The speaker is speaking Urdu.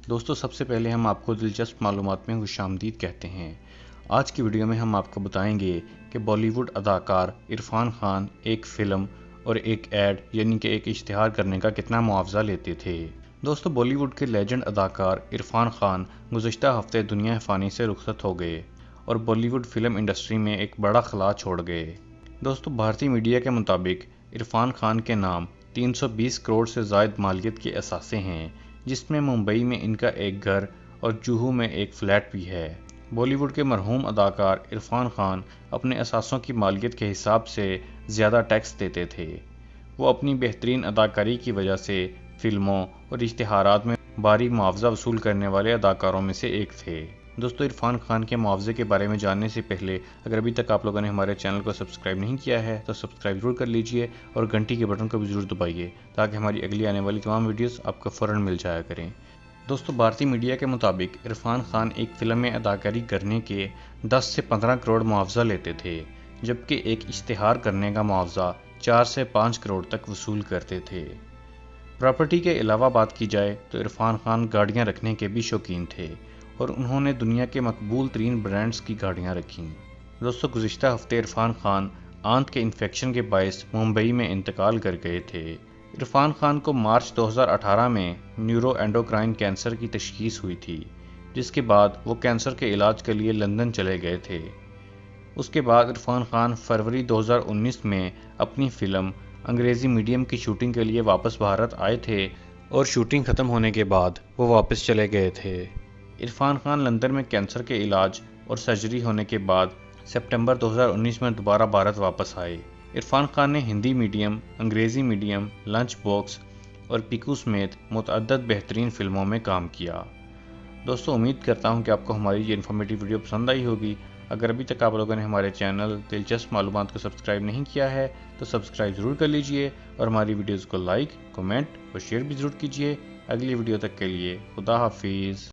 دوستو سب سے پہلے ہم آپ کو دلچسپ معلومات میں خوش آمدید کہتے ہیں۔ آج کی ویڈیو میں ہم آپ کو بتائیں گے کہ بالی ووڈ اداکار عرفان خان ایک فلم اور ایک ایڈ یعنی کہ ایک اشتہار کرنے کا کتنا معاوضہ لیتے تھے۔ دوستو بالی ووڈ کے لیجنڈ اداکار عرفان خان گزشتہ ہفتے دنیا فانی سے رخصت ہو گئے اور بالی ووڈ فلم انڈسٹری میں ایک بڑا خلا چھوڑ گئے۔ دوستو بھارتی میڈیا کے مطابق عرفان خان کے نام 320 کروڑ سے زائد مالیت کے اثاثے ہیں، جس میں ممبئی میں ان کا ایک گھر اور جوہو میں ایک فلیٹ بھی ہے۔ بالی ووڈ کے مرحوم اداکار عرفان خان اپنے اثاثوں کی مالیت کے حساب سے زیادہ ٹیکس دیتے تھے۔ وہ اپنی بہترین اداکاری کی وجہ سے فلموں اور اشتہارات میں بھاری معاوضہ وصول کرنے والے اداکاروں میں سے ایک تھے۔ دوستو عرفان خان کے معاوضے کے بارے میں جاننے سے پہلے اگر ابھی تک آپ لوگوں نے ہمارے چینل کو سبسکرائب نہیں کیا ہے تو سبسکرائب ضرور کر لیجئے اور گھنٹی کے بٹن کو بھی ضرور دبائیے تاکہ ہماری اگلی آنے والی تمام ویڈیوز آپ کو فوراً مل جایا کریں۔ دوستو بھارتی میڈیا کے مطابق عرفان خان ایک فلم میں اداکاری کرنے کے 10 سے 15 کروڑ معاوضہ لیتے تھے، جبکہ ایک اشتہار کرنے کا معاوضہ 4 سے 5 کروڑ تک وصول کرتے تھے۔ پراپرٹی کے علاوہ بات کی جائے تو عرفان خان گاڑیاں رکھنے کے بھی شوقین تھے اور انہوں نے دنیا کے مقبول ترین برانڈز کی گاڑیاں رکھیں۔ دوستو گزشتہ ہفتے عرفان خان آنت کے انفیکشن کے باعث ممبئی میں انتقال کر گئے تھے۔ عرفان خان کو مارچ 2018 میں نیورو اینڈوکرائن کینسر کی تشخیص ہوئی تھی، جس کے بعد وہ کینسر کے علاج کے لیے لندن چلے گئے تھے۔ اس کے بعد عرفان خان فروری 2019 میں اپنی فلم انگریزی میڈیم کی شوٹنگ کے لیے واپس بھارت آئے تھے اور شوٹنگ ختم ہونے کے بعد وہ واپس چلے گئے تھے۔ عرفان خان لندن میں کینسر کے علاج اور سرجری ہونے کے بعد ستمبر 2019 میں دوبارہ بھارت واپس آئے۔ عرفان خان نے ہندی میڈیم، انگریزی میڈیم، لنچ باکس اور پیکو سمیت متعدد بہترین فلموں میں کام کیا۔ دوستو امید کرتا ہوں کہ آپ کو ہماری یہ انفارمیٹیو ویڈیو پسند آئی ہوگی۔ اگر ابھی تک آپ لوگوں نے ہمارے چینل دلچسپ معلومات کو سبسکرائب نہیں کیا ہے تو سبسکرائب ضرور کر لیجئے اور ہماری ویڈیوز کو لائک، کمنٹ اور شیئر بھی ضرور کیجئے۔ اگلی ویڈیو تک کے لیے خدا حافظ۔